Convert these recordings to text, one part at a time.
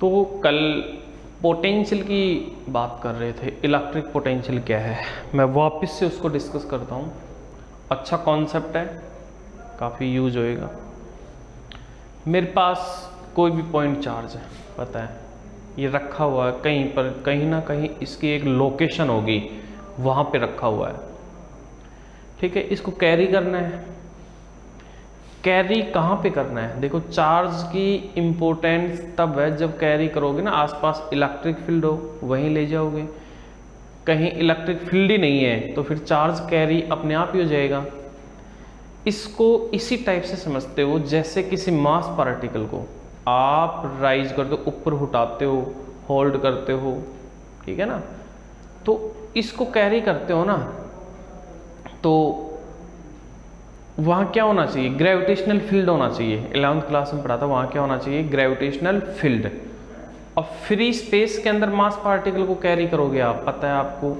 तो कल पोटेंशियल की बात कर रहे थे, इलेक्ट्रिक पोटेंशियल क्या है, मैं वापस से उसको डिस्कस करता हूँ। अच्छा कॉन्सेप्ट है, काफ़ी यूज होएगा। मेरे पास कोई भी पॉइंट चार्ज है, पता है ये रखा हुआ है कहीं पर, कहीं ना कहीं इसकी एक लोकेशन होगी, वहाँ पे रखा हुआ है, ठीक है। इसको कैरी करना है। कैरी कहाँ पे करना है? देखो, चार्ज की इम्पोर्टेंस तब है जब कैरी करोगे ना, आसपास इलेक्ट्रिक फील्ड हो वहीं ले जाओगे। कहीं इलेक्ट्रिक फील्ड ही नहीं है तो फिर चार्ज कैरी अपने आप ही हो जाएगा। इसको इसी टाइप से समझते हो जैसे किसी मास पार्टिकल को आप राइज करते हो, ऊपर उठाते हो, होल्ड करते हो, ठीक है ना। तो इसको कैरी करते हो ना, तो वहाँ क्या होना चाहिए? ग्रेविटेशनल फील्ड होना चाहिए। 11वीं क्लास में पढ़ा था, वहाँ क्या होना चाहिए? Gravitational field. अब फ्री स्पेस के अंदर मास पार्टिकल को कैरी करोगे आप, पता है आपको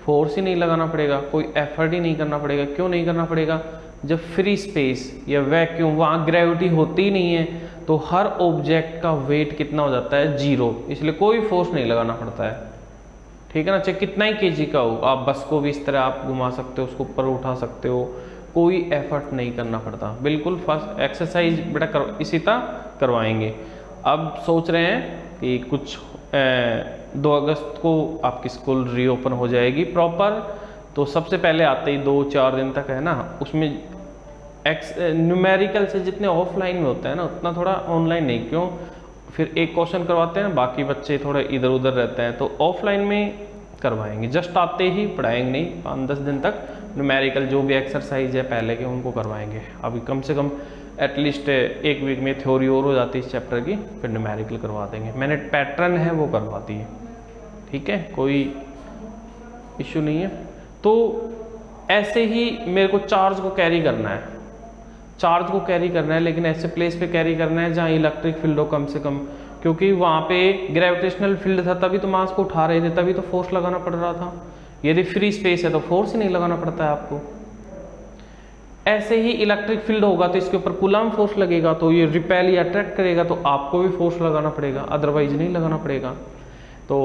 फोर्स ही नहीं लगाना पड़ेगा, कोई एफर्ट ही नहीं करना पड़ेगा। क्यों नहीं करना पड़ेगा? जब फ्री स्पेस या वैक्यूम, वहाँ ग्रेविटी होती ही नहीं है, तो हर ऑब्जेक्ट का वेट कितना हो जाता है? 0। इसलिए कोई फोर्स नहीं लगाना पड़ता है, ठीक है ना। चाहे कितना ही केजी का हो, आप बस को भी इस तरह आप घुमा सकते हो, उसको ऊपर उठा सकते हो, कोई एफर्ट नहीं करना पड़ता। बिल्कुल फर्स्ट एक्सरसाइज बेटा इसी तरह करवाएंगे। अब सोच रहे हैं कि कुछ 2 अगस्त को आपकी स्कूल रीओपन हो जाएगी प्रॉपर, तो सबसे पहले आते ही 2-4 दिन तक है ना, उसमें न्यूमेरिकल से जितने ऑफलाइन में होता है ना, उतना थोड़ा ऑनलाइन नहीं। क्यों? फिर एक क्वेश्चन करवाते हैं, बाकी बच्चे थोड़े इधर उधर रहते हैं, तो ऑफलाइन में करवाएंगे। जस्ट आते ही पढ़ाएंगे नहीं, 5-10 दिन तक न्यूमेरिकल जो भी एक्सरसाइज है पहले के उनको करवाएंगे। अभी कम से कम एटलीस्ट 1 वीक में थ्योरी और हो जाती है इस चैप्टर की, फिर न्यूमेरिकल करवा देंगे। मैंने पैटर्न है वो करवा दी है, ठीक है, कोई इश्यू नहीं है। तो ऐसे ही मेरे को चार्ज को कैरी करना है, चार्ज को कैरी करना है, लेकिन ऐसे प्लेस पे कैरी करना है जहाँ इलेक्ट्रिक फील्ड हो कम से कम, क्योंकि वहाँ पे ग्रेविटेशनल फील्ड था तभी तो मास को उठा रहे थे, तभी तो फोर्स लगाना पड़ रहा था। यदि फ्री स्पेस है तो फोर्स ही नहीं लगाना पड़ता है आपको। ऐसे ही इलेक्ट्रिक फील्ड होगा तो इसके ऊपर कूलम्ब फोर्स लगेगा, तो ये रिपेल या अट्रैक्ट करेगा, तो आपको भी फोर्स लगाना पड़ेगा, अदरवाइज नहीं लगाना पड़ेगा। तो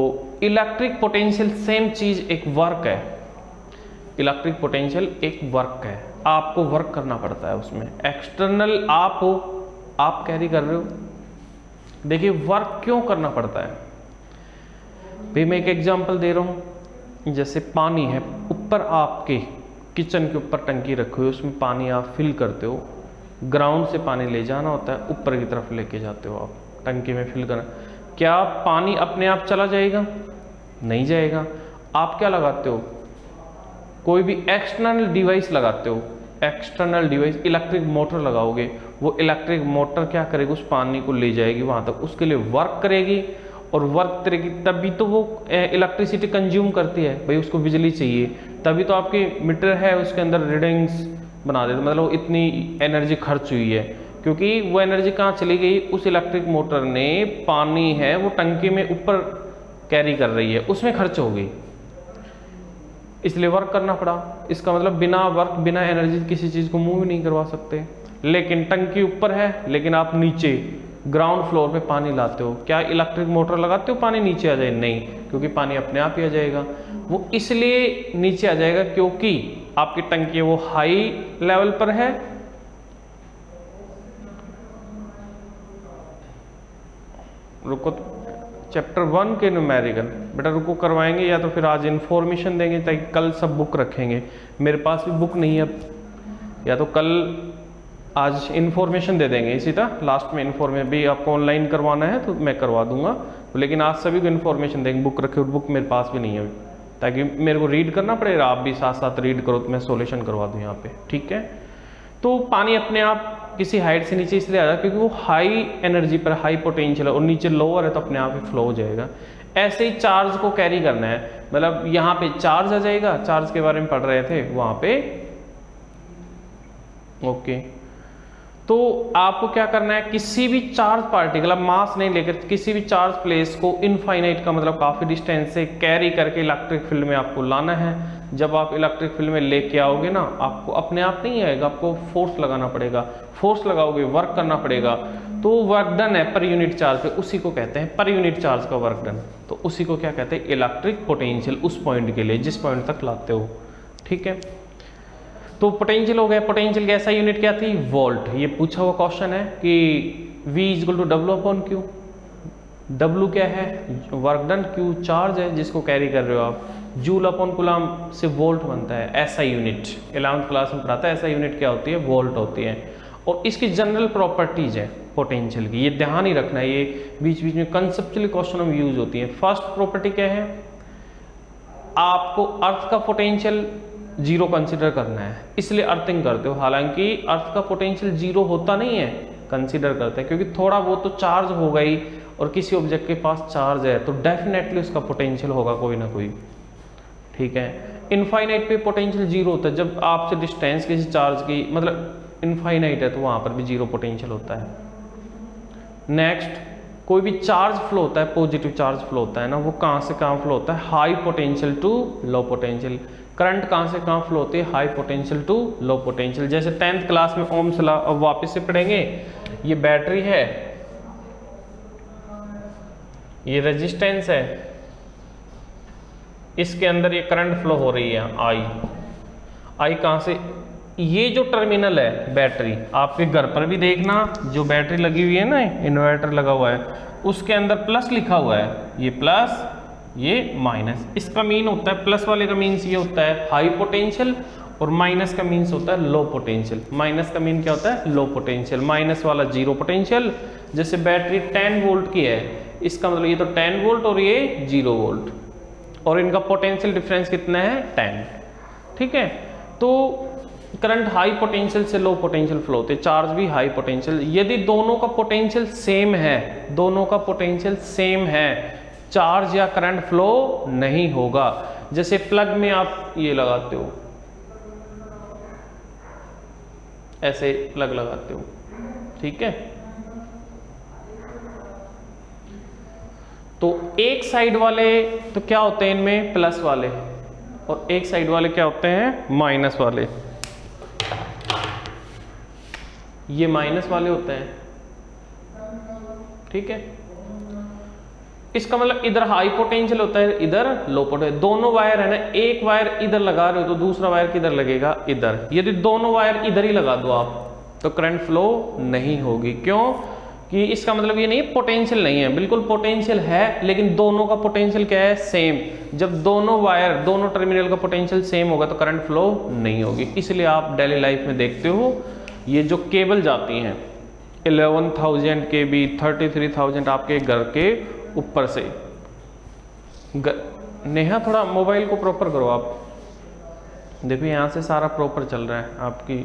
इलेक्ट्रिक पोटेंशियल सेम चीज, एक वर्क है। इलेक्ट्रिक पोटेंशियल एक वर्क है, आपको वर्क करना पड़ता है उसमें। एक्सटर्नल आप हो, आप कैरी कर रहे हो। देखिए वर्क क्यों करना पड़ता है भाई, मैं एक एग्जांपल दे रहा हूँ। जैसे पानी है, ऊपर आपके किचन के ऊपर टंकी रखी हुई, उसमें पानी आप फिल करते हो, ग्राउंड से पानी ले जाना होता है, ऊपर की तरफ लेके जाते हो आप, टंकी में फिल करना। क्या पानी अपने आप चला जाएगा? नहीं जाएगा। आप क्या लगाते हो? कोई भी एक्सटर्नल डिवाइस लगाते हो, एक्सटर्नल डिवाइस, इलेक्ट्रिक मोटर लगाओगे, वो इलेक्ट्रिक मोटर क्या करेगी? उस पानी को ले जाएगी वहां तक, उसके लिए वर्क करेगी, और वर्क करेगी तभी तो वो इलेक्ट्रिसिटी कंज्यूम करती है भाई, उसको बिजली चाहिए, तभी तो आपकी मीटर है उसके अंदर रीडिंग्स बना देते, मतलब इतनी एनर्जी खर्च हुई है, क्योंकि वो एनर्जी कहाँ चली गई? उस इलेक्ट्रिक मोटर ने पानी है वो टंकी में ऊपर कैरी कर रही है, उसमें खर्च हो गई, इसलिए वर्क करना पड़ा। इसका मतलब बिना वर्क, बिना एनर्जी किसी चीज को मूव नहीं करवा सकते। लेकिन टंकी ऊपर है, लेकिन आप नीचे ग्राउंड फ्लोर पे पानी लाते हो, क्या इलेक्ट्रिक मोटर लगाते हो पानी नीचे आ जाए? नहीं, क्योंकि पानी अपने आप ही आ जाएगा। वो इसलिए नीचे आ जाएगा क्योंकि आपकी टंकी वो हाई लेवल पर है, रुको चैप्टर 1 के न्यूमेरिकल बेटा रुको करवाएंगे, या तो फिर आज इन्फॉर्मेशन देंगे ताकि कल सब बुक रखेंगे। मेरे पास भी बुक नहीं है अब, या तो कल आज इन्फॉर्मेशन दे देंगे, इसी तरह लास्ट में इन्फॉर्मेशन भी आपको ऑनलाइन करवाना है तो मैं करवा दूंगा, लेकिन आज सभी को इन्फॉर्मेशन देंगे। बुक रखे, बुक मेरे पास भी नहीं है अभी, ताकि मेरे को रीड करना पड़ेगा, आप भी साथ साथ रीड करो तो मैं सोल्यूशन करवा दूँ यहाँ पे, ठीक है। तो पानी अपने आप किसी हाइट से नीचे इसलिए आ जाता है क्योंकि वो हाई एनर्जी पर, हाई पोटेंशियल है, और नीचे लोअर है तो अपने आप ही फ्लो हो जाएगा। ऐसे ही चार्ज को कैरी करना है, मतलब यहाँ पे चार्ज आ जाएगा, चार्ज के बारे में पढ़ रहे थे वहां पे, ओके। तो आपको क्या करना है? किसी भी चार्ज पार्टिकल, अब मास नहीं लेकर, किसी भी चार्ज प्लेस को इनफाइनाइट का मतलब काफी डिस्टेंस से कैरी करके इलेक्ट्रिक फील्ड में आपको लाना है। जब आप इलेक्ट्रिक फील्ड में लेके आओगे ना, आपको अपने आप नहीं आएगा, आपको फोर्स लगाना पड़ेगा। फोर्स लगाओगे, वर्क करना पड़ेगा, तो वर्क डन है पर यूनिट चार्ज पे, उसी को कहते हैं पर यूनिट चार्ज का वर्क डन। तो उसी को क्या कहते हैं, इलेक्ट्रिक पोटेंशियल, उस पॉइंट के लिए जिस पॉइंट तक लाते हो। ठीक है, तो पोटेंशियल हो गया। पोटेंशियल की SI यूनिट क्या थी, वोल्ट। ये पूछा हुआ क्वेश्चन है कि V equal to W/Q। W क्या है, वर्क डन, Q चार्ज है जिसको कैरी कर रहे हो आप। जूल अपॉन कूलम से वोल्ट बनता है SI यूनिट। 11th क्लास में पढ़ाता है SI यूनिट क्या होती है, वोल्ट होती है। और इसकी जनरल प्रॉपर्टीज है पोटेंशियल की, ये ध्यान ही रखना है, ये बीच बीच में कंसेप्चुअली क्वेश्चन में यूज होती है। फर्स्ट प्रॉपर्टी क्या है, आपको अर्थ का पोटेंशियल जीरो कंसीडर करना है, इसलिए अर्थिंग करते हो। हालांकि अर्थ का पोटेंशियल जीरो होता नहीं है, कंसीडर करते हैं, क्योंकि थोड़ा वो तो चार्ज हो गई और किसी ऑब्जेक्ट के पास चार्ज है तो डेफिनेटली उसका पोटेंशियल होगा कोई ना कोई। ठीक है, इनफाइनाइट पे पोटेंशियल जीरो होता है, जब आपसे डिस्टेंस किसी चार्ज की मतलब इनफाइनाइट है तो वहां पर भी जीरो पोटेंशियल होता है। नेक्स्ट, कोई भी चार्ज फ्लो होता है, पॉजिटिव चार्ज फ्लो होता है ना, वो कहां से कहां फ्लो होता है, high potential to low potential. Current कहां से कहां फ्लो होती है, high potential to low potential. जैसे 10th क्लास में ओम्स लॉ, अब वापस से पढ़ेंगे। ये बैटरी है, ये रेजिस्टेंस है, इसके अंदर ये करंट फ्लो हो रही है आई कहां से, ये जो टर्मिनल है बैटरी, आपके घर पर भी देखना जो बैटरी लगी हुई है ना, इन्वर्टर लगा हुआ है, उसके अंदर प्लस लिखा हुआ है, ये प्लस ये माइनस। इसका मीन होता है, प्लस वाले का मीन्स ये होता है हाई पोटेंशियल और माइनस का मीन्स होता है लो पोटेंशियल। माइनस का मीन क्या होता है, लो पोटेंशियल। माइनस वाला जीरो पोटेंशियल। जैसे बैटरी 10 वोल्ट की है, इसका मतलब ये तो 10 वोल्ट और ये 0 वोल्ट, और इनका पोटेंशियल डिफरेंस कितना है, 10। ठीक है, तो करंट हाई पोटेंशियल से लो पोटेंशियल फ्लो होते, चार्ज भी हाई पोटेंशियल। यदि दोनों का पोटेंशियल सेम है, दोनों का पोटेंशियल सेम है, चार्ज या करंट फ्लो नहीं होगा। जैसे प्लग में आप ये लगाते हो, ऐसे प्लग लगाते हो, ठीक है, तो एक साइड वाले तो क्या होते हैं इनमें, प्लस वाले, और एक साइड वाले क्या होते हैं, माइनस वाले। ये माइनस वाले होते हैं, ठीक है। इसका मतलब इधर हाई पोटेंशियल होता है, इधर लो पोटेंशियल। दोनों वायर है ना, एक वायर इधर लगा रहे हो तो दूसरा वायर किधर लगेगा, इधर। यदि दोनों वायर इधर ही लगा दो आप तो करंट फ्लो नहीं होगी। क्यों कि इसका मतलब ये नहीं पोटेंशियल नहीं है, बिल्कुल पोटेंशियल है, लेकिन दोनों का पोटेंशियल क्या है, सेम। जब दोनों वायर, दोनों टर्मिनल का पोटेंशियल सेम होगा तो करंट फ्लो नहीं होगी। इसलिए आप डेली लाइफ में देखते हो ये जो केबल जाती हैं 11,000 kV, 33,000 आपके घर के ऊपर से। नेहा थोड़ा मोबाइल को प्रॉपर करो आप, देखो यहाँ से सारा प्रॉपर चल रहा है आपकी।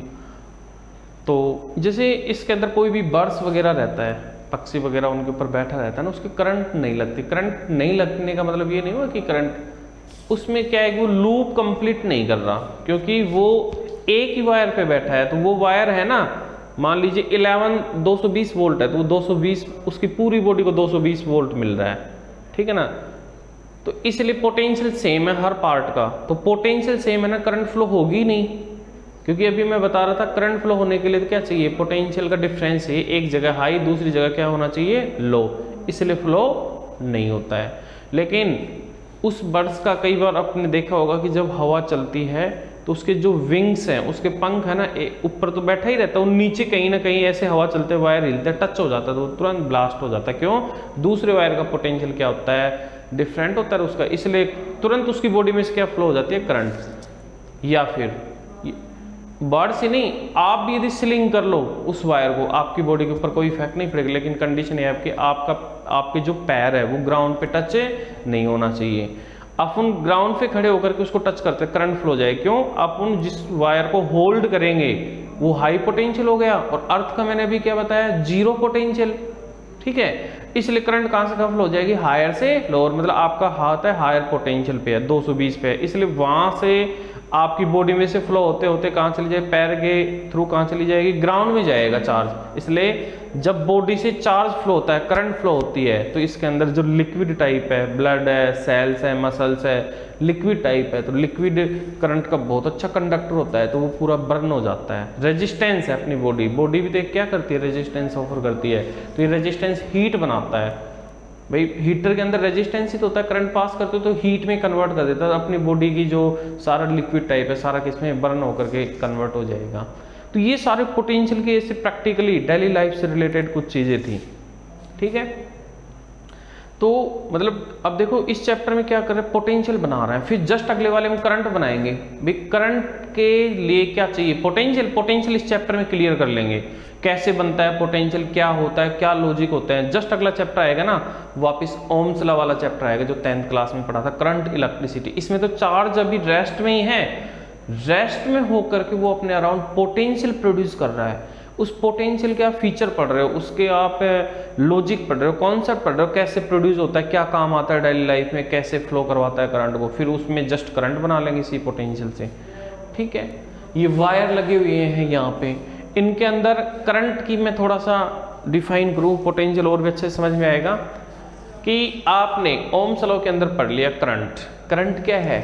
तो जैसे इसके अंदर कोई भी बर्ड्स वगैरह रहता है, पक्षी वगैरह उनके ऊपर बैठा रहता है ना, उसकी करंट नहीं लगती। करंट नहीं लगने का मतलब ये नहीं हुआ कि करंट उसमें क्या है, वो लूप कंप्लीट नहीं कर रहा, क्योंकि वो एक ही वायर पे बैठा है। तो वो वायर है ना, मान लीजिए 220 वोल्ट है, तो वो 220, उसकी पूरी बॉडी को 220 वोल्ट मिल रहा है, ठीक है ना। तो इसलिए पोटेंशियल सेम है हर पार्ट का, तो पोटेंशियल सेम है ना, करंट फ्लो होगी नहीं। क्योंकि अभी मैं बता रहा था करंट फ्लो होने के लिए तो क्या चाहिए, पोटेंशियल का डिफरेंस है, एक जगह हाई दूसरी जगह क्या होना चाहिए, लो, इसलिए फ्लो नहीं होता है। लेकिन उस बर्ड्स का कई बार आपने देखा होगा कि जब हवा चलती है तो उसके जो विंग्स हैं, उसके पंख है ना, ऊपर तो बैठा ही रहता है, वो नीचे कहीं ना कहीं ऐसे हवा चलते वायर हिलते टच हो जाता है तो तुरंत ब्लास्ट हो जाता है। क्यों, दूसरे वायर का पोटेंशियल क्या होता है, डिफरेंट होता है उसका, इसलिए तुरंत उसकी बॉडी में से क्या फ्लो हो जाती है, करंट। या फिर बर्ड से नहीं, आप भी यदि स्लिंग कर लो उस वायर को, आपकी बॉडी के ऊपर कोई इफेक्ट नहीं पड़ेगा, लेकिन कंडीशन है आपकी, आपके जो पैर है वो ग्राउंड पे टच नहीं होना चाहिए। अपन ग्राउंड पे खड़े होकर के उसको टच करते करंट फ्लो जाए। क्यों, अपन जिस वायर को होल्ड करेंगे वो हाई पोटेंशियल हो गया, और अर्थ का मैंने अभी क्या बताया, जीरो पोटेंशियल, ठीक है। इसलिए करंट कहां से कहां फ्लो हो जाएगी, हायर से लोअर। मतलब आपका हाथ है हायर पोटेंशियल पे है, 220 पे है, इसलिए वहां से आपकी बॉडी में से फ्लो होते होते कहां चली जाए, पैर के थ्रू कहां चली जाएगी, ग्राउंड में जाएगा चार्ज। इसलिए जब बॉडी से चार्ज फ्लो होता है, करंट फ्लो होती है, तो इसके अंदर जो लिक्विड टाइप है, ब्लड है, सेल्स है, मसल्स है, लिक्विड टाइप है, तो लिक्विड करंट का बहुत अच्छा कंडक्टर होता है, तो वो पूरा बर्न हो जाता है। रेजिस्टेंस है अपनी बॉडी भी तो क्या करती है, रेजिस्टेंस ऑफर करती है, तो ये रेजिस्टेंस हीट बनाता है। भाई हीटर के अंदर रेजिस्टेंस ही तो होता है, करंट पास करते हो तो हीट में कन्वर्ट कर देता है, अपनी बॉडी की जो सारा लिक्विड टाइप है सारा किसमें बर्न होकर के कन्वर्ट हो जाएगा। तो ये सारे पोटेंशियल के ऐसे प्रैक्टिकली डेली लाइफ से रिलेटेड कुछ चीजें थी, ठीक है। तो मतलब अब देखो इस चैप्टर में क्या कर रहे हैं, पोटेंशियल बना रहे हैं, फिर जस्ट अगले वाले में करंट बनाएंगे। भाई करंट के लिए क्या चाहिए, पोटेंशियल इस चैप्टर में क्लियर कर लेंगे, कैसे बनता है पोटेंशियल, क्या होता है, क्या लॉजिक होता है। जस्ट अगला चैप्टर आएगा ना, वापस ओम्स लॉ वाला चैप्टर आएगा जो 10th क्लास में पढ़ा था, करंट इलेक्ट्रिसिटी। इसमें तो चार्ज अभी रेस्ट में ही है, रेस्ट में होकर के वो अपने अराउंड पोटेंशियल प्रोड्यूस कर रहा है। उस पोटेंशियल के आप फीचर पढ़ रहे हो, उसके आप लॉजिक पढ़ रहे हो, कॉन्सेप्ट पढ़ रहे हो, कैसे प्रोड्यूस होता है, क्या काम आता है डेली लाइफ में, कैसे फ्लो करवाता है करंट को, फिर उसमें जस्ट करंट बना लेंगे इसी पोटेंशियल से, ठीक है। ये वायर लगे हुए हैं यहाँ पे, इनके अंदर करंट की मैं थोड़ा सा डिफाइन करूँ, पोटेंशियल और भी अच्छे समझ में आएगा कि आपने ओम्स लॉ के अंदर पढ़ लिया करंट क्या है,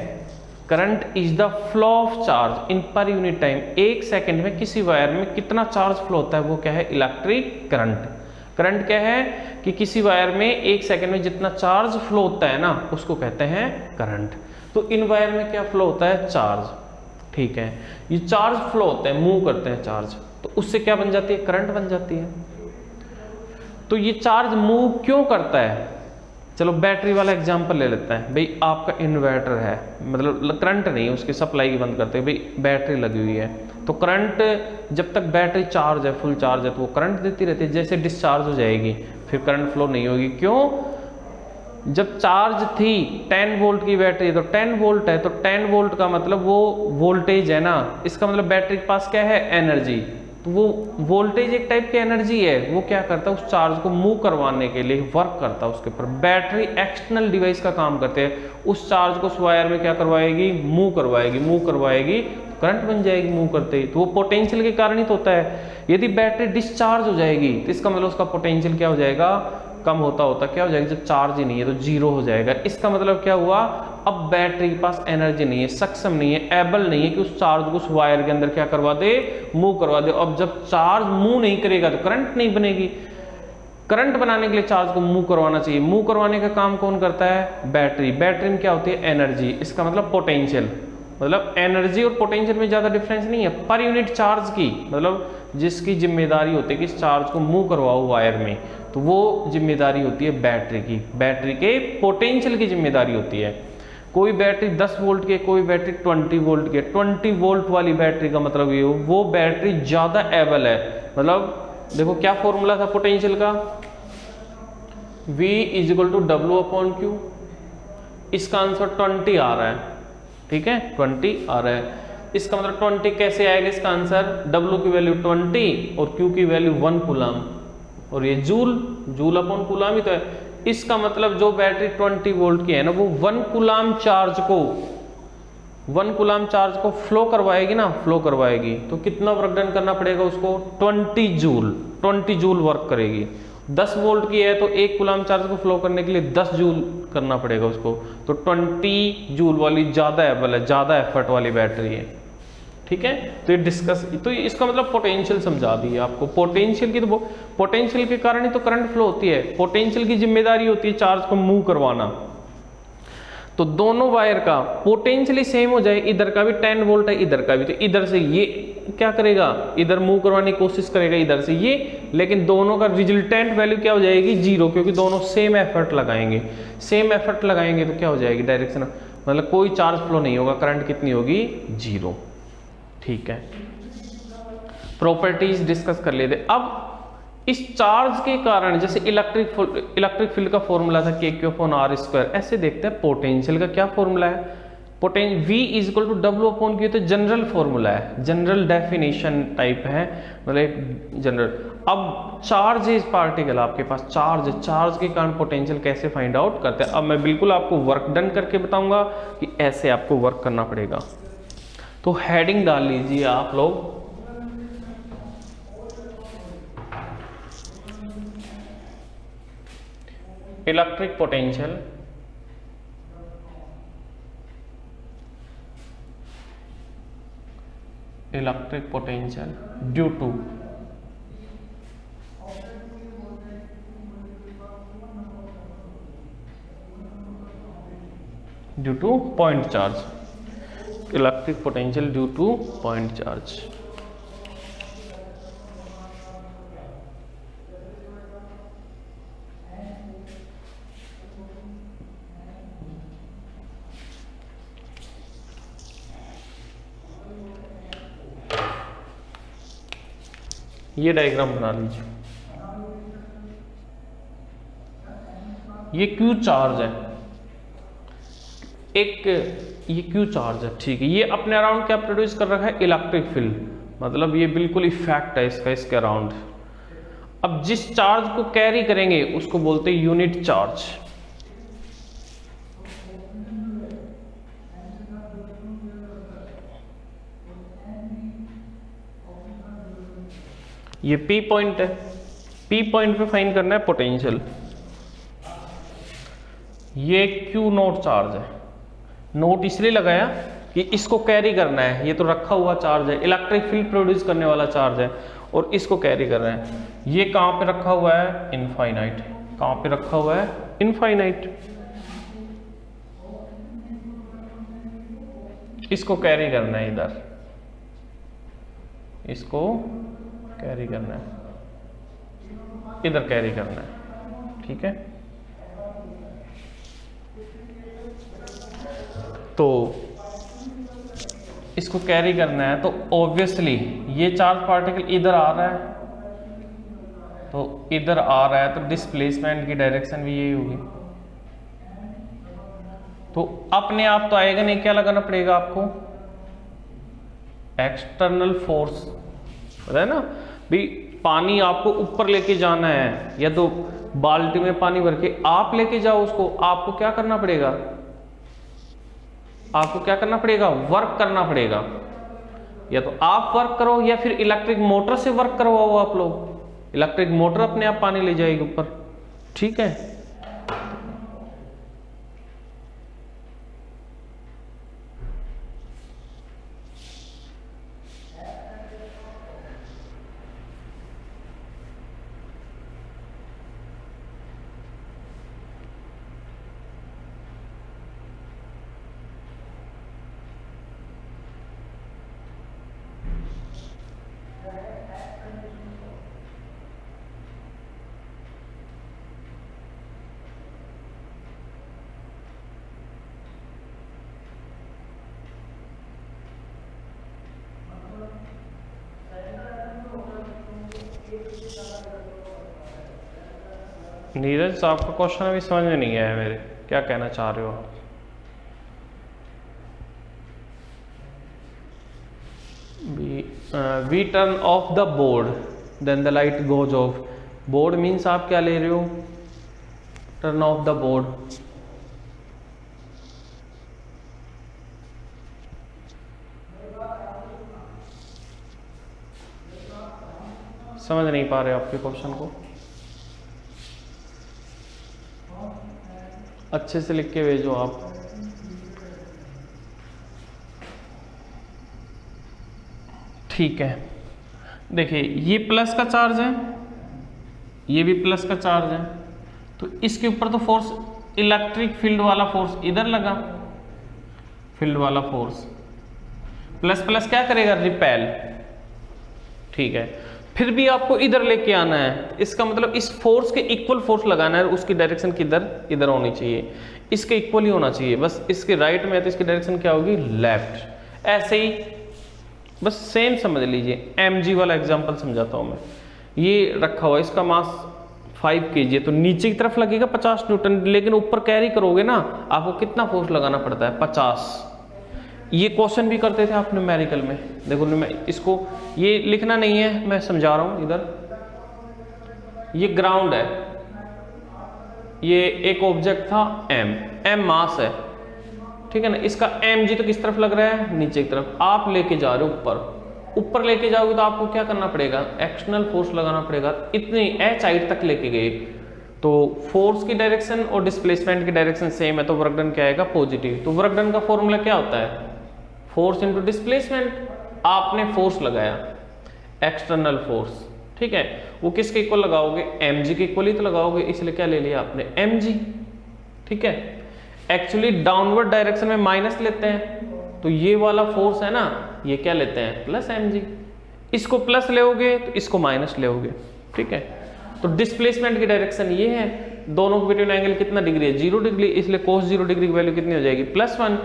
current is the flow of charge in per unit time. एक सेकंड में किसी वायर में कितना चार्ज फ्लो होता है वो क्या है, इलेक्ट्रिक करंट। करंट क्या है कि किसी वायर में एक सेकंड में जितना चार्ज फ्लो होता है ना उसको कहते हैं करंट। तो इन वायर में क्या फ्लो होता है, चार्ज, ठीक है। ये चार्ज फ्लो होते हैं, मूव करते हैं चार्ज, तो उससे क्या बन जाती है, करंट बन जाती है। तो ये चार्ज मूव क्यों करता है, चलो बैटरी वाला एग्जांपल ले लेते हैं। भाई आपका इन्वर्टर है, मतलब करंट नहीं है, उसकी सप्लाई की बंद करते हैं, भाई बैटरी लगी हुई है, तो करंट जब तक बैटरी चार्ज है, फुल चार्ज है, तो वो करंट देती रहती है। जैसे डिस्चार्ज हो जाएगी फिर करंट फ्लो नहीं होगी, क्यों, जब चार्ज थी 10 वोल्ट की बैटरी तो 10 वोल्ट है, तो 10 वोल्ट का मतलब वो वोल्टेज है ना, इसका मतलब बैटरी के पास क्या है, एनर्जी। तो वो वोल्टेज एक टाइप की एनर्जी है, वो क्या करता है, उस चार्ज को मूव करवाने के लिए वर्क करता है उसके ऊपर। बैटरी एक्सटर्नल डिवाइस का काम करते हैं, उस चार्ज को उस वायर में क्या करवाएगी, मूव करवाएगी, करंट बन जाएगी मूव करते ही। तो वो पोटेंशियल के कारण ही तो होता है। यदि बैटरी डिस्चार्ज हो जाएगी तो इसका मतलब उसका पोटेंशियल क्या हो जाएगा, कम होता क्या हो जाएगा, जब चार्ज ही नहीं है तो जीरो हो जाएगा। इसका मतलब क्या हुआ, अब बैटरी के पास एनर्जी नहीं है, सक्षम नहीं है, एबल नहीं है कि उस चार्ज को उस वायर के अंदर क्या करवा दे, मूव करवा दे। अब जब चार्ज मूव नहीं करेगा तो करंट नहीं बनेगी। करंट बनाने के लिए चार्ज को मूव करवाना चाहिए, मूव करवाने का काम कौन करता है, बैटरी। बैटरी में क्या होती है, एनर्जी, इसका मतलब पोटेंशियल। मतलब एनर्जी और पोटेंशियल में ज्यादा डिफरेंस नहीं है, पर यूनिट चार्ज की, मतलब जिसकी जिम्मेदारी होती है कि इस चार्ज को मूव करवाओ वायर में, तो वो जिम्मेदारी होती है बैटरी की। बैटरी के पोटेंशियल की जिम्मेदारी होती है। कोई बैटरी 10 वोल्ट की, कोई बैटरी 20 वोल्ट की। 20 वोल्ट वाली बैटरी का मतलब ये हो, वो बैटरी ज्यादा एबल है। मतलब देखो क्या फॉर्मूला था पोटेंशियल का, V = W/Q। इसका आंसर 20 आ रहा है, ठीक है, 20 आ रहा है। इसका मतलब 20 कैसे आएगा, इसका आंसर W की वैल्यू 20 और Q की वैल्यू 1 कूलम, और ये जूल/कूलम ही तो है। इसका मतलब जो बैटरी 20 वोल्ट की है ना, वो 1 कूलम चार्ज को फ्लो करवाएगी ना, फ्लो करवाएगी, तो कितना वर्क डन करना पड़ेगा उसको, 20 जूल वर्क करेगी। 10 वोल्ट की है तो 1 कूलम चार्ज को फ्लो करने के लिए 10 जूल करना पड़ेगा उसको, तो 20 जूल वाली ज्यादा एबल है, ज्यादा एफर्ट वाली बैटरी है, ठीक है। तो ये डिस्कस, तो इसका मतलब पोटेंशियल समझा दी आपको। पोटेंशियल की तो पोटेंशियल के कारण ही तो करंट फ्लो होती है, पोटेंशियल की जिम्मेदारी होती है चार्ज को मूव करवाना। तो दोनों वायर का पोटेंशियली सेम हो जाए, इधर का भी 10 वोल्ट है, इधर का भी, तो इधर से ये क्या करेगा, इधर मूव करवाने की कोशिश करेगा इधर से ये, लेकिन दोनों का रिजल्टेंट वैल्यू क्या हो जाएगी, 0, क्योंकि दोनों सेम एफर्ट लगाएंगे। सेम एफर्ट लगाएंगे तो क्या हो जाएगी, डायरेक्शन, मतलब कोई चार्ज फ्लो नहीं होगा, करंट कितनी होगी, 0, ठीक है। प्रॉपर्टीज डिस्कस कर लेते। अब इस चार्ज के कारण, जैसे इलेक्ट्रिक फील्ड का फॉर्मूला था K/R², ऐसे देखते हैं पोटेंशियल का क्या फॉर्मूला है। V = W/Q तो जनरल फॉर्मूला है, जनरल डेफिनेशन टाइप है, मतलब जनरल। अब चार्ज इज पार्टिकल, आपके पास चार्ज के कारण पोटेंशियल कैसे फाइंड आउट करते हैं। अब मैं बिल्कुल आपको वर्क डन करके बताऊंगा कि ऐसे आपको वर्क करना पड़ेगा। तो हेडिंग डाल लीजिए आप लोग, electric potential due two point charge, electric potential due two point charge. ये डायग्राम बना लीजिए, ये क्यू चार्ज है, एक ये क्यू चार्ज है, ठीक है। ये अपने अराउंड क्या प्रोड्यूस कर रखा है, इलेक्ट्रिक फील्ड, मतलब ये बिल्कुल इफेक्ट है इसका इसके अराउंड। अब जिस चार्ज को कैरी करेंगे उसको बोलते हैं यूनिट चार्ज। ये P पॉइंट है, P पॉइंट पे फाइंड करना है पोटेंशियल। ये Q नोट चार्ज है, नोट इसलिए लगाया कि इसको कैरी करना है, ये तो रखा हुआ चार्ज है, इलेक्ट्रिक फील्ड प्रोड्यूस करने वाला चार्ज है और इसको कैरी कर रहे हैं। ये कहाँ पे रखा हुआ है, इनफाइनाइट। कहाँ पे रखा हुआ है, इनफाइनाइट। इसको कैरी करना है इधर, इसको कैरी करना है, इधर कैरी करना है, ठीक है। तो इसको कैरी करना है तो ऑब्वियसली ये चार्ज पार्टिकल इधर आ रहा है, तो इधर आ रहा है तो डिस्प्लेसमेंट की डायरेक्शन भी यही होगी। तो अपने आप तो आएगा नहीं, क्या लगाना पड़ेगा आपको, एक्सटर्नल फोर्स, पता है ना भी। पानी आपको ऊपर लेके जाना है या तो बाल्टी में पानी भर के आप लेके जाओ उसको, आपको क्या करना पड़ेगा, आपको क्या करना पड़ेगा, वर्क करना पड़ेगा। या तो आप वर्क करो या फिर इलेक्ट्रिक मोटर से वर्क करवाओ आप लोग, इलेक्ट्रिक मोटर अपने आप पानी ले जाएगी ऊपर, ठीक है। नीरज आपका क्वेश्चन अभी समझ में नहीं आया मेरे, क्या कहना चाह रहे हो आप। We turn off the board then the light goes off. Board means आप क्या ले रहे हो, टर्न ऑफ द बोर्ड। समझ नहीं पा रहे आपके क्वेश्चन को, अच्छे से लिख के भेजो आप। ठीक है, देखिए ये प्लस का चार्ज है, ये भी प्लस का चार्ज है, तो इसके ऊपर तो फोर्स इलेक्ट्रिक फील्ड वाला फोर्स इधर लगा, फील्ड वाला फोर्स प्लस प्लस क्या करेगा, रिपेल, ठीक है। फिर भी आपको इधर लेके आना है, इसका मतलब इस फोर्स के इक्वल फोर्स लगाना है, उसकी डायरेक्शन किधर, इधर होनी चाहिए, इसके इक्वल ही होना चाहिए। बस इसके राइट में है तो इसकी डायरेक्शन क्या होगी, लेफ्ट। ऐसे ही बस सेम समझ लीजिए, mg वाला एग्जांपल समझाता हूं मैं। ये रखा हुआ, इसका मास 5 kg है, तो नीचे की तरफ लगेगा 50 न्यूटन, लेकिन ऊपर कैरी करोगे ना, आपको कितना फोर्स लगाना पड़ता है, 50। ये क्वेश्चन भी करते थे आप न्यूमेरिकल में, देखो मैं इसको ये लिखना नहीं है, मैं समझा रहा हूं। इधर ये ग्राउंड है, ये एक ऑब्जेक्ट था m मास है, ठीक है ना। इसका mg तो किस तरफ लग रहा है, नीचे की तरफ। आप लेके जा रहे हो ऊपर, ऊपर लेके जाओगे तो आपको क्या करना पड़ेगा, एक्सटर्नल फोर्स लगाना पड़ेगा। इतनी h हाइट तक लेके गए तो फोर्स की डायरेक्शन और डिस्प्लेसमेंट की डायरेक्शन सेम है, तो वर्क डन क्या आएगा, पॉजिटिव। तो वर्क डन का फॉर्मूला क्या होता है, फोर्स इनटू डिस्प्लेसमेंट। आपने फोर्स लगाया, एक्सटर्नल फोर्स, ठीक है, वो किसके इक्वल लगाओगे, mg के इक्वल ही तो लगाओगे, इसलिए क्या ले लिया आपने, mg, ठीक है। एक्चुअली डाउनवर्ड डायरेक्शन में माइनस लेते हैं, तो ये वाला फोर्स है ना, ये क्या लेते हैं, प्लस mg। इसको प्लस लेओगे तो इसको माइनस लेओगे, ठीक है। तो डिस्प्लेसमेंट की डायरेक्शन ये है, दोनों के बिटवीन एंगल कितना डिग्री है, 0 डिग्री, इसलिए cos 0 डिग्री की वैल्यू कितनी हो जाएगी, +1।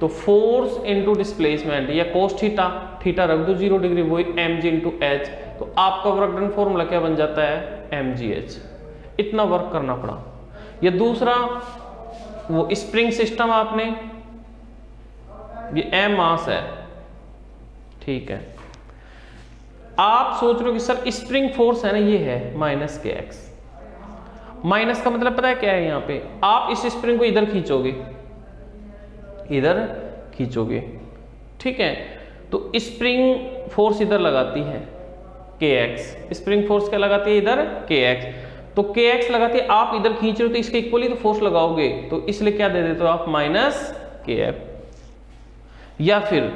तो फोर्स इनटू डिस्प्लेसमेंट या cos थीटा, थीटा रख दो 0 डिग्री, वही mg इनटू h, तो आपका वर्क डन फॉर्मूला क्या बन जाता है, mgh। इतना वर्क करना पड़ा। या दूसरा, वो स्प्रिंग सिस्टम आपने, ये m मास है, ठीक है, आप सोच रहे हो कि सर स्प्रिंग फोर्स है ना, ये है -kx। माइनस का मतलब पता है क्या है, यहाँ पे आप इस स्प्रिंग को इधर खींचोगे, इधर खींचोगे, ठीक है, तो स्प्रिंग फोर्स इधर लगाती है kx, स्प्रिंग फोर्स क्या लगाती है इधर, kx। तो kx लगाती है, आप इधर खींच रहे हो तो इसके इक्वली तो फोर्स लगाओगे, तो इसलिए क्या दे देते हो आप, -kf। या फिर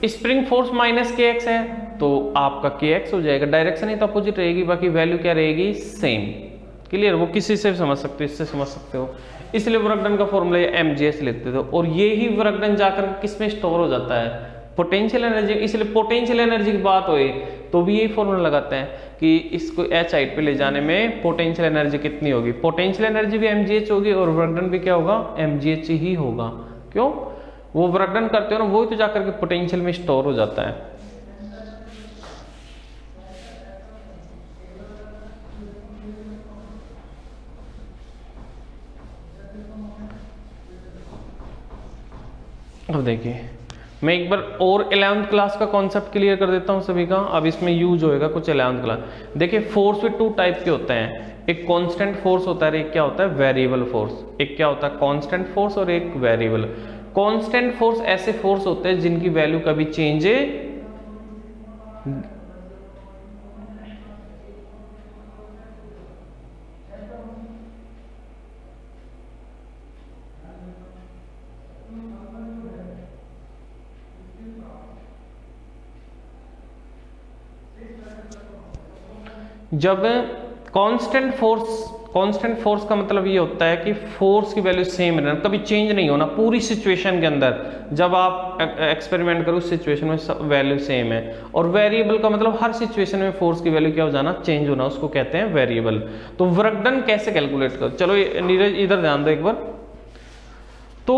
स्प्रिंग फोर्स -kx है, तो आपका kx हो जाएगा, डायरेक्शन ही तो अपोजिट रहेगी, बाकी वैल्यू क्या रहेगी, सेम। क्लियर, वो किसी से भी समझ सकते हो, इससे समझ सकते हो। इसलिए वर्क डन का फॉर्मूला ये mgs लेते थे, और ये ही वर्क डन जाकर किस में स्टोर हो जाता है, पोटेंशियल एनर्जी। इसलिए पोटेंशियल एनर्जी की बात होए तो भी यही फॉर्मूला लगाते हैं कि इसको h हाइट पे ले जाने में पोटेंशियल एनर्जी कितनी होगी, पोटेंशियल एनर्जी भी mgh होगी और वर्क डन भी क्या होगा, mgh ही होगा। क्यों, वो वर्क डन करते हो ना, वही तो जाकर के पोटेंशियल में स्टोर हो जाता है। अब देखिए, मैं एक बार और 11th क्लास का कॉन्सेप्ट क्लियर कर देता हूं सभी का, अब इसमें यूज होएगा कुछ 11th क्लास। देखिए, फोर्स भी 2 टाइप के होते हैं, एक कांस्टेंट फोर्स होता है, एक क्या होता है, वेरिएबल फोर्स। एक क्या होता है, कांस्टेंट फोर्स, और एक वेरिएबल। कांस्टेंट फोर्स ऐसे फोर्स होते हैं जिनकी वैल्यू कभी चेंज जब कांस्टेंट फोर्स का मतलब ये होता है कि फोर्स की वैल्यू सेम रहना, कभी चेंज नहीं होना पूरी सिचुएशन के अंदर। जब आप एक्सपेरिमेंट करो उस सिचुएशन में वैल्यू सेम है। और वेरिएबल का मतलब हर सिचुएशन में फोर्स की वैल्यू क्या हो जाना, चेंज होना, उसको कहते हैं वेरिएबल। तो वर्क डन कैसे कैलकुलेट करो, चलो नीरज इधर ध्यान दो एक बार। तो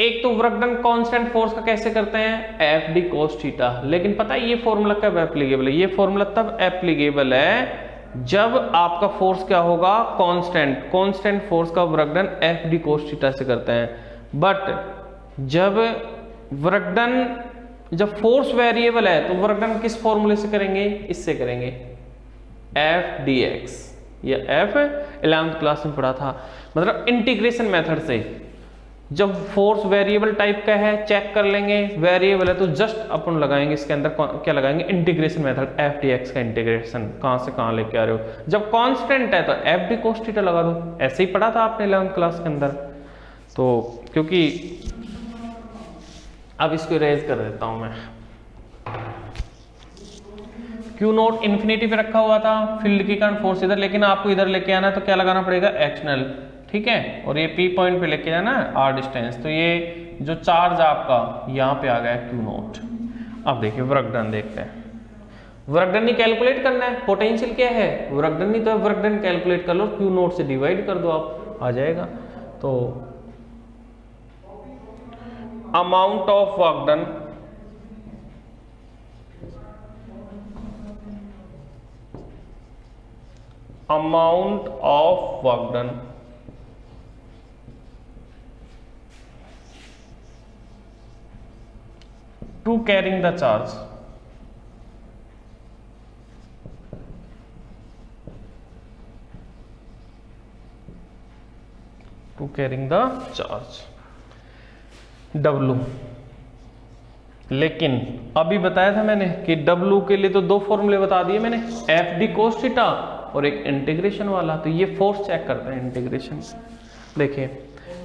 एक तो वर्क डन कांस्टेंट फोर्स का कैसे करते हैं, एफ डी कोस थीटा। लेकिन पता है ये फॉर्मूला कब एप्लीकेबल है, ये फॉर्मूला तब एप्लीकेबल है जब आपका फोर्स क्या होगा, कांस्टेंट फोर्स का work done F d cos theta से करते हैं। बट जब फोर्स वेरिएबल है तो वर्क डन किस फॉर्मूले से करेंगे, इससे करेंगे, एफ डी एक्स। या एफ 11th क्लास में पढ़ा था, मतलब इंटीग्रेशन मेथड से। जब फोर्स वेरिएबल टाइप का है चेक कर लेंगे, वेरिएबल है तो जस्ट अपन लगाएंगे इसके अंदर क्या लगाएंगे, integration method, F D x का इंटीग्रेशन कहां से कहां लेके आ रहे हो। जब कांस्टेंट है तो एफ डी कोस थीटा लगा दो, ऐसे ही पढ़ा था आपने 11th क्लास के अंदर। तो क्योंकि अब इसको इरेज कर देता हूं मैं। क्यू नोट इन्फिनिटी पे रखा हुआ था, फील्ड के कारण फोर्स इधर, लेकिन आपको इधर लेके आना है तो क्या लगाना पड़ेगा, एक्सटर्नल, ठीक है। और ये पी पॉइंट पे लेके जाना है आर डिस्टेंस, तो ये जो चार्ज आपका यहाँ पे आ गया क्यू नोट। अब देखिए वर्क डन देखते हैं। वर्क डन ही कैलकुलेट करना है, पोटेंशियल क्या है, वर्क डन ही तो है, वर्क डन कैलकुलेट कर लो, क्यू नोट से डिवाइड कर दो, आप आ जाएगा। तो amount of work done to carrying the charge, W। लेकिन अभी बताया था मैंने कि W के लिए तो 2 फॉर्मूले बता दिए मैंने, एफ डी कोस थीटा और एक इंटीग्रेशन वाला। तो ये फोर्स चेक करते हैं इंटीग्रेशन। देखिए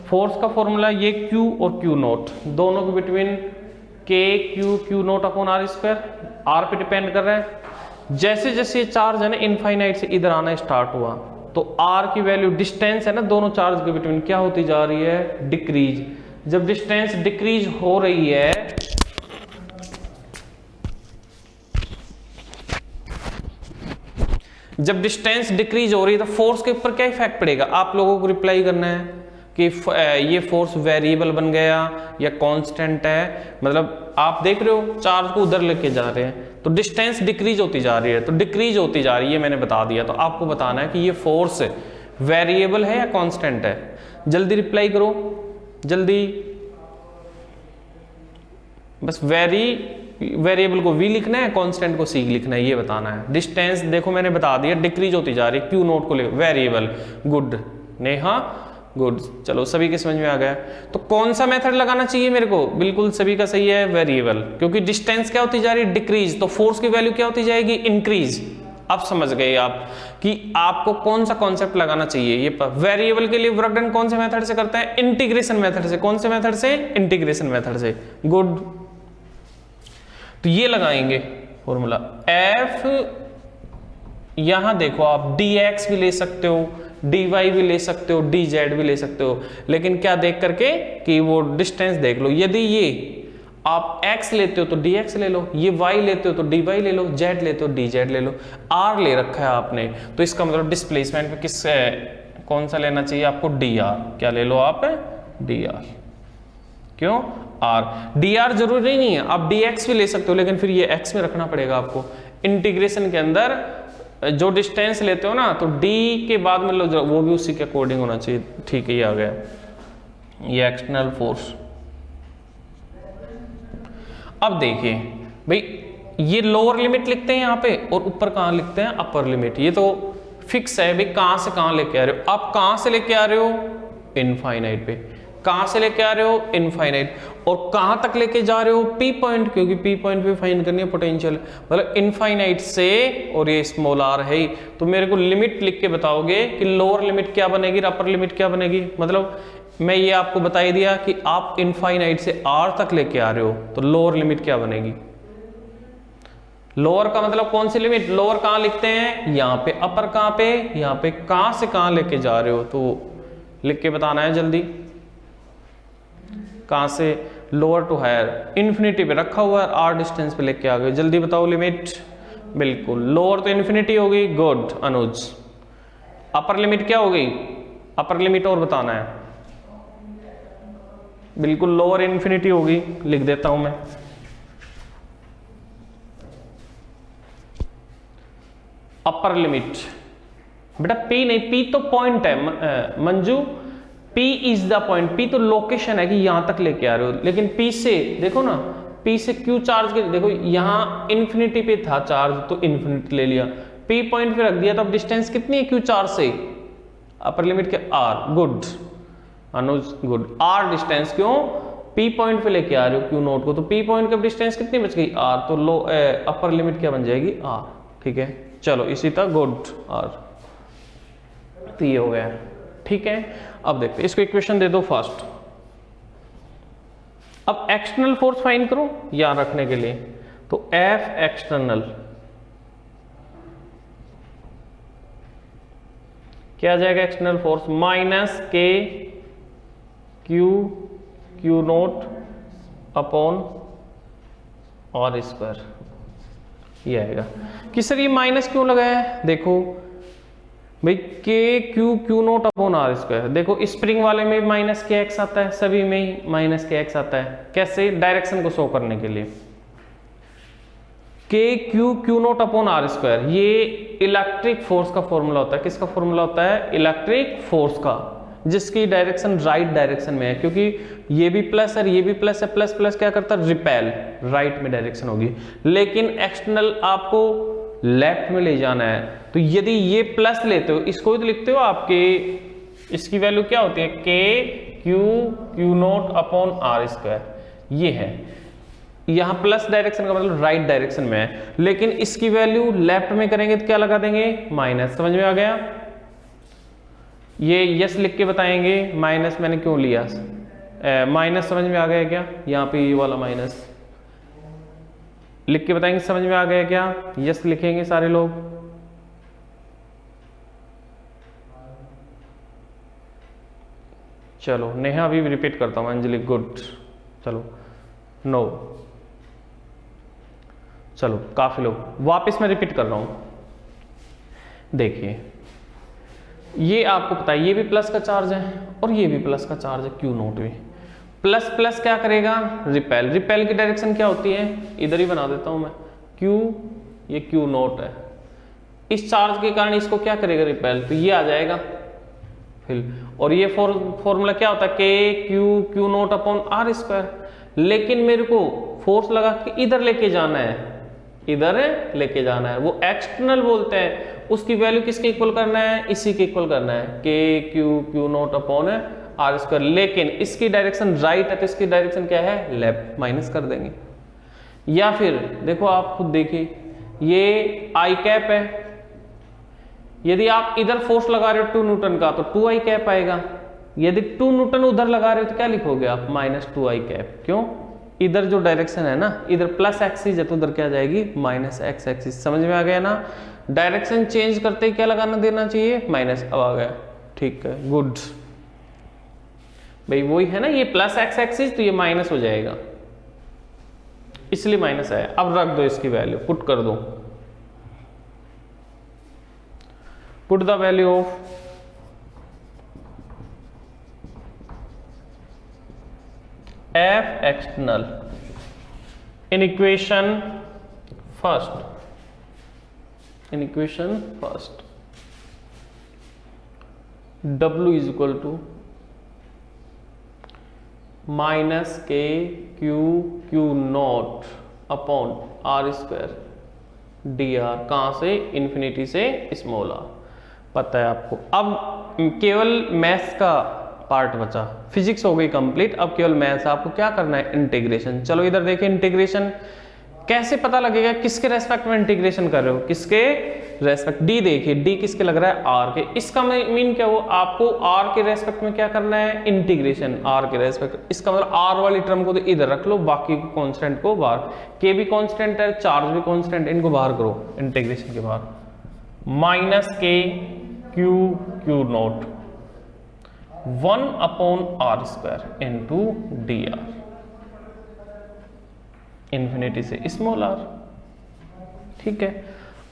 फोर्स का फॉर्मूला ये Q और Q नोट दोनों के between Q naught upon are square, R पे डिपेंड कर रहा है। जैसे जैसे ये चार्ज है ना इनफाइनाइट से इधर आना स्टार्ट हुआ तो आर की वैल्यू, डिस्टेंस है ना दोनों चार्ज के बिटवीन, क्या होती जा रही है, डिक्रीज। जब डिस्टेंस डिक्रीज हो रही है तो फोर्स के ऊपर क्या इफेक्ट पड़ेगा, आप लोगों को रिप्लाई करना है कि ये फोर्स वेरिएबल बन गया या कांस्टेंट है। मतलब आप देख रहे हो चार्ज को उधर लेके जा रहे हैं तो डिस्टेंस डिक्रीज होती जा रही है, तो डिक्रीज होती जा रही है मैंने बता दिया। तो आपको बताना है कि ये फोर्स वेरिएबल है या कांस्टेंट है। जल्दी रिप्लाई करो, जल्दी। बस वेरिएबल को v लिखना है, कांस्टेंट को c लिखना है, ये बताना है। डिस्टेंस देखो मैंने बता दिया डिक्रीज होती जा रही है, Q नोट को वेरिएबल। Good Neha, good. चलो सभी के समझ में आ गया। तो कौन सा मेथड लगाना चाहिए मेरे को, बिल्कुल सभी का सही है, वेरिएबल। क्योंकि डिस्टेंस क्या होती जा रही है, डिक्रीज, तो फोर्स की वैल्यू क्या होती जाएगी, इंक्रीज। अब समझ गए आप कि आपको कौन सा कॉन्सेप्ट लगाना चाहिए। ये वेरिएबल के लिए वर्क डन कौन से मेथड से करता है, इंटीग्रेशन मेथड से। कौन से मेथड से, इंटीग्रेशन मेथड से। गुड। तो ये लगाएंगे फॉर्मूला F, यहां देखो आप dx भी ले सकते हो, dy भी ले सकते हो, dz भी ले सकते हो, लेकिन क्या देख करके कि वो डिस्टेंस देख लो। यदि ये आप x लेते हो तो dx ले लो, ये y लेते हो तो dy ले लो, z लेते हो dz ले लो। r ले रखा है आपने तो इसका मतलब डिस्प्लेसमेंट पे किस कौन सा लेना चाहिए आपको, dr। क्या ले लो आप, dr। क्यों, r। dr जरूरी नहीं है, आप dx भी ले सकते हो, लेकिन फिर ये x में रखना पड़ेगा आपको। इंटीग्रेशन के अंदर जो डिस्टेंस लेते हो ना तो d के बाद में लो, वो भी उसी के अकॉर्डिंग होना चाहिए। ठीक है, ये आ गया, ये एक्सटर्नल फोर्स। अब देखिए भाई ये लोअर लिमिट लिखते हैं यहाँ पे और ऊपर कहाँ लिखते हैं, अपर लिमिट। ये तो फिक्स है भाई, कहाँ से कहाँ लेके आ रहे हो आप, कहाँ से लेके आ रहे हो, इनफाइनाइट पे। कहाँ से लेके आ रहे हो, इनफाइनाइट। और कहाँ तक लेके जा रहे हो, P पॉइंट, क्योंकि P पॉइंट पे फाइंड करनी है पोटेंशियल। मतलब इनफाइनाइट से, और ये स्मॉल r है ही, तो मेरे को लिमिट लिख के बताओगे कि लोअर लिमिट क्या बनेगी, अपर लिमिट क्या बनेगी। मतलब मैं ये आपको बता ही दिया कि आप इनफाइनाइट से r तक लेके आ रहे हो तो लोअर लिमिट क्या बनेगी। लोअर का मतलब कौन सी लिमिट, लोअर कहाँ लिखते हैं, यहाँ पे। अपर कहाँ पे, यहाँ पे। कहाँ से कहाँ लेके जा रहे हो तो लिख के बताना है जल्दी। कहाँ से, लोअर टू हायर, इन्फिनिटी पे रखा हुआ है, r डिस्टेंस पे लेके आ गए। जल्दी बताओ लिमिट। बिल्कुल, लोअर तो इन्फिनिटी होगी। गुड अनुज। अपर लिमिट क्या होगी, अपर लिमिट और बताना है। बिल्कुल लोअर इन्फिनिटी होगी, लिख देता हूं मैं। अपर लिमिट बेटा P नहीं, P तो पॉइंट है Manju, P is the point. P तो लोकेशन है कि यहां तक लेके आ रहे हो, लेकिन P से देखो ना, P से Q चार्ज के देखो, यहां इन्फिनिटी पे था चार्ज तो इन्फिनिटी ले लिया, P पॉइंट पे रख दिया, तो अब डिस्टेंस कितनी है Q चार्ज से, अपर लिमिट के R। गुड अनुज, गुड। R डिस्टेंस क्यों, P पॉइंट पे लेके आ रहे हो Q नोट को, तो P पॉइंट का डिस्टेंस कितनी बच गई, R। तो लो अपर लिमिट क्या बन जाएगी, R। ठीक है, चलो इसी तरह गुड R। तो ये हो गया, ठीक है। अब देखते हैं, इसको इक्वेशन दे दो फर्स्ट। अब एक्सटर्नल फोर्स फाइंड करो याद रखने के लिए। तो F एक्सटर्नल क्या आ जाएगा, external force minus K Q naught upon R square, ये आएगा। कि सर ये माइनस क्यों लगाया है, देखो भाई Q naught upon R square. देखो स्प्रिंग वाले में माइनस के एक्स आता है, सभी में ही माइनस के एक्स आता है। कैसे, डायरेक्शन को शो करने के लिए। Q naught upon R square, ये इलेक्ट्रिक फोर्स का फॉर्मूला होता है। किसका फॉर्मूला होता है, इलेक्ट्रिक फोर्स का, जिसकी डायरेक्शन राइट डायरेक्शन में है, क्योंकि ये भी प्लस है, ये भी प्लस है, प्लस प्लस क्या करता है, रिपेल, राइट में डायरेक्शन होगी। लेकिन एक्सटर्नल आपको लेफ्ट में ले जाना है, तो यदि ये प्लस लेते हो, इसको तो लिखते हो आपके, इसकी वैल्यू क्या होती है, Q naught upon R square, ये है। यहाँ प्लस डायरेक्शन का मतलब राइट डायरेक्शन में है, लेकिन इसकी वैल्यू लेफ्ट में करेंगे तो क्या लगा देंगे, माइनस। समझ में आ गया? ये यस लिख के बताएंगे माइनस मैंने क्यों लिया, माइनस समझ में आ गया क्या? यहाँ पे ये वाला माइनस लिख के बताएंगे, समझ में आ गया क्या? यस लिखेंगे सारे लोग। चलो नेहा अभी रिपीट करता हूं, अंजलि गुड। चलो नो, चलो काफी लोग, वापस मैं रिपीट कर रहा हूं। देखिए ये आपको पता है ये भी प्लस का चार्ज है और ये भी प्लस का चार्ज है, क्यू नोट भी। प्लस प्लस क्या करेगा, रिपेल। रिपेल की डायरेक्शन क्या होती है, इधर ही बना देता हूं मैं, क्यू, ये क्यू नोट है। इस चार्ज के कारण इसको क्या करेगा, रिपेल, तो ये आ जाएगा फिर। और ये फॉर्मूला क्या होता है, K Q naught upon are square. लेकिन मेरे को फोर्स लगा के इधर लेके जाना है, इधर लेके जाना है, वो एक्सटर्नल बोलते हैं। उसकी वैल्यू किसके इक्वल करना है, इसी के इक्वल करना है, K Q naught upon are square. लेकिन इसकी डायरेक्शन राइट है तो इसकी डायरेक्शन क्या है, लेफ्ट, माइनस कर देंगे। या फिर देखो आप खुद देखिए, ये आई कैप है, यदि आप इधर फोर्स लगा रहे हो 2 न्यूटन का तो 2 आई कैप आएगा। यदि 2 न्यूटन उधर लगा रहे हो तो क्या लिखोगे आप, माइनस 2 आई कैप। क्यों, इधर जो डायरेक्शन है ना, इधर प्लस एक्सिस है तो उधर क्या जाएगी, माइनस एक्स एक्सिस। समझ में आ गया ना? डायरेक्शन चेंज करते ही क्या लगाना देना चाहिए, माइनस। अब आ गया, ठीक है, गुड भाई, वही है ना, ये प्लस एक्स एक्सिस तो ये माइनस हो जाएगा, इसलिए माइनस आया। अब रख दो इसकी वैल्यू, पुट कर दो, put the value of f external in equation first, w is equal to minus के Q naught upon are square d r. कहां से, इन्फिनिटी से स्मॉल आर, पता है आपको। अब केवल मैथ्स का पार्ट बचा, फिजिक्स हो गई कंप्लीट, अब केवल मैथ्स। आपको क्या करना है, इंटीग्रेशन। चलो इधर देखिए, इंटीग्रेशन कैसे पता लगेगा किसके रेस्पेक्ट में इंटीग्रेशन कर रहे हो, किसके रेस्पेक्ट। डी देखिए, डी किसके लग रहा है, आर के। इसका मीन क्या हो, आपको आर के रेस्पेक्ट में क्या करना है, इंटीग्रेशन, आर के रेस्पेक्ट। इसका मतलब आर वाली टर्म को तो इधर रख लो, बाकी कांस्टेंट को बाहर। के भी कांस्टेंट है, चार्ज भी कांस्टेंट, इनको बाहर करो इंटीग्रेशन के बाहर। माइनस के Q naught 1 upon are square into D R, infinity से स्मॉल आर। ठीक है,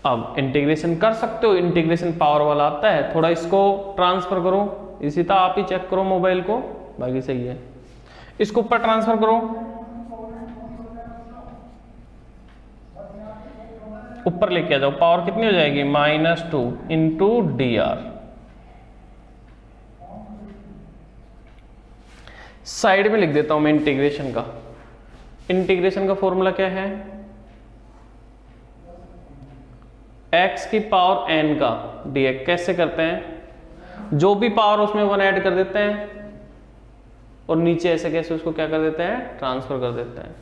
अब इंटीग्रेशन कर सकते हो, इंटीग्रेशन पावर वाला आता है। थोड़ा इसको ट्रांसफर करो, इसी तरह आप ही चेक करो मोबाइल को, बाकी सही है। इसको ऊपर ट्रांसफर करो, ऊपर लेके आ जाओ, पावर कितनी हो जाएगी, -2 इंटू डी आर। साइड में लिख देता हूं मैं इंटीग्रेशन का। इंटीग्रेशन का फॉर्मूला क्या है, x की पावर n का dx। कैसे करते हैं, जो भी पावर उसमें 1 ऐड कर देते हैं और नीचे ऐसे कैसे उसको क्या कर देते हैं, ट्रांसफर कर देते हैं।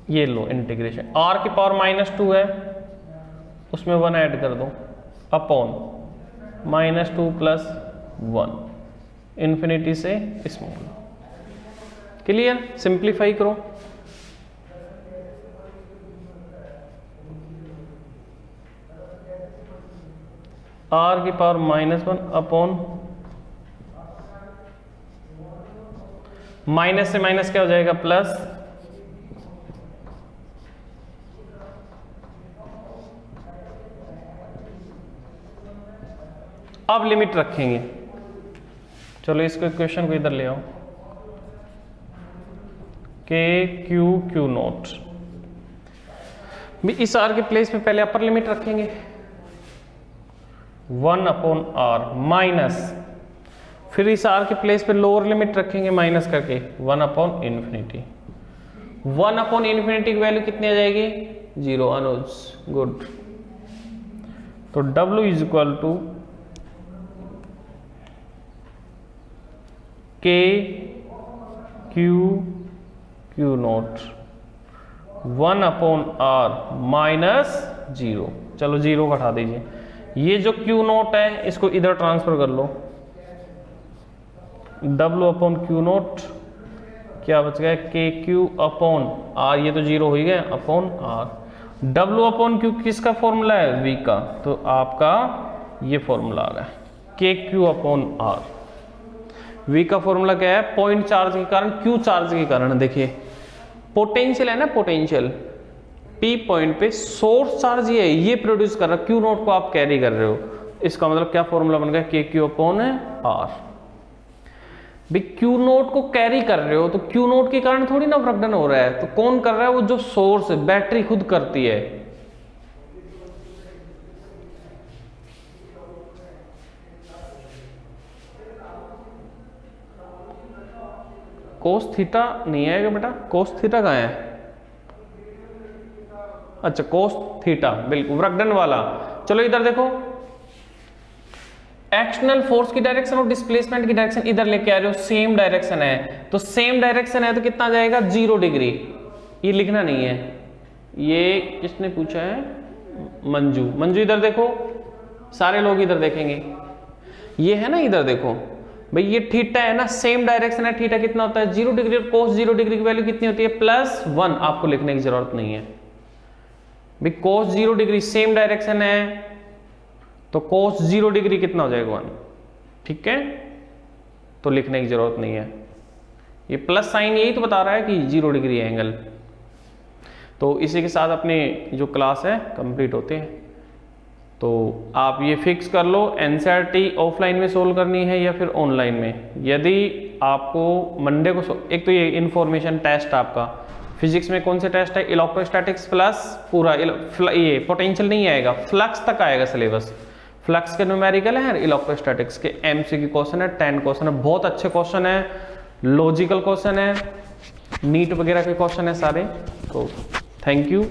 ये लो इंटीग्रेशन, r की पावर -2 है, उसमें 1 ऐड कर दो, अपॉन -2 + 1 इन्फिनिटी से स्मॉल। क्लियर, सिंप्लीफाई करो। r की पावर -1 अपॉन माइनस से माइनस क्या हो जाएगा, प्लस। अब लिमिट रखेंगे, चलो इसको इक्वेशन को इधर ले आओ, के क्यू नॉट। इस आर के प्लेस में पहले अपर लिमिट रखेंगे 1 अपॉन आर माइनस, फिर इस आर के प्लेस पे लोअर लिमिट रखेंगे माइनस करके 1 अपॉन इन्फिनिटी। 1 अपॉन इन्फिनिटी की वैल्यू कितनी आ जाएगी, 0। अनुज गुड। तो W is equal to K Q naught 1/r minus 0। चलो 0 को हटा दीजिए, ये जो Q नॉट है इसको इधर ट्रांसफर कर लो, W/Q नॉट क्या बच गया KQ/R, ये तो 0 हो ही गया अपॉन R। W/Q किसका फॉर्मूला है? V का, तो आपका ये फॉर्मूला आ रहा है KQ/R। V का फॉर्मूला क्या है? पॉइंट चार्ज के कारण, Q चार्ज के कारण, देखिए पोटेंशियल है ना, पोटेंशियल P पॉइंट पे सोर्स चार्ज ये प्रोड्यूस कर रहा है, Q नॉट को आप कैरी कर रहे हो, इसका मतलब क्या फॉर्मूला बन गया KQ/R। भाई Q नोट को कैरी कर रहे हो तो Q नोट के कारण थोड़ी ना वर्क डन हो रहा है, तो कौन कर रहा है? वो जो सोर्स है, बैटरी खुद करती है। कोस थीटा नहीं आएगा बेटा, कोस थीटा कहाँ है? अच्छा कोस थीटा, बिल्कुल वर्क डन वाला। चलो इधर देखो, एक्सटर्नल फोर्स की डायरेक्शन और डिस्प्लेसमेंट की डायरेक्शन इधर लेके आ रहे हो, सेम डायरेक्शन है, तो सेम डायरेक्शन है तो कितना जाएगा? 0 डिग्री। ये लिखना नहीं है, ये किसने पूछा है? मंजू। मंजू इधर देखो, सारे लोग इधर देखेंगे, ये है ना, इधर देखो भाई, ये थीटा है ना, सेम डायरेक्शन है, थीटा कितना होता है? 0 डिग्री। और कोस 0 डिग्री की वैल्यू कितनी होती है? +1। आपको लिखने की जरूरत नहीं है भाई, कोस 0 डिग्री सेम डायरेक्शन है तो कोस 0 डिग्री कितना हो जाएगा? 1। ठीक है, तो लिखने की जरूरत नहीं है, ये प्लस साइन यही तो बता रहा है कि 0 डिग्री एंगल। तो इसी के साथ अपने जो क्लास है कंप्लीट होते हैं। तो आप ये फिक्स कर लो, एनसीईआरटी ऑफलाइन में सोल्व करनी है या फिर ऑनलाइन में। यदि आपको मंडे को एक तो ये इंफॉर्मेशन टेस्ट आपका फिजिक्स में कौन से टेस्ट है? इलेक्ट्रोस्टैटिक्स प्लस पूरा ये पोटेंशियल नहीं आएगा, फ्लक्स तक आएगा सिलेबस। फ्लक्स के न्यूमेरिकल है, इलेक्ट्रोस्टैटिक्स के एमसीक्यू क्वेश्चन है, 10 क्वेश्चन है, बहुत अच्छे क्वेश्चन है, लॉजिकल क्वेश्चन है, नीट वगैरह के क्वेश्चन है सारे। तो थैंक यू।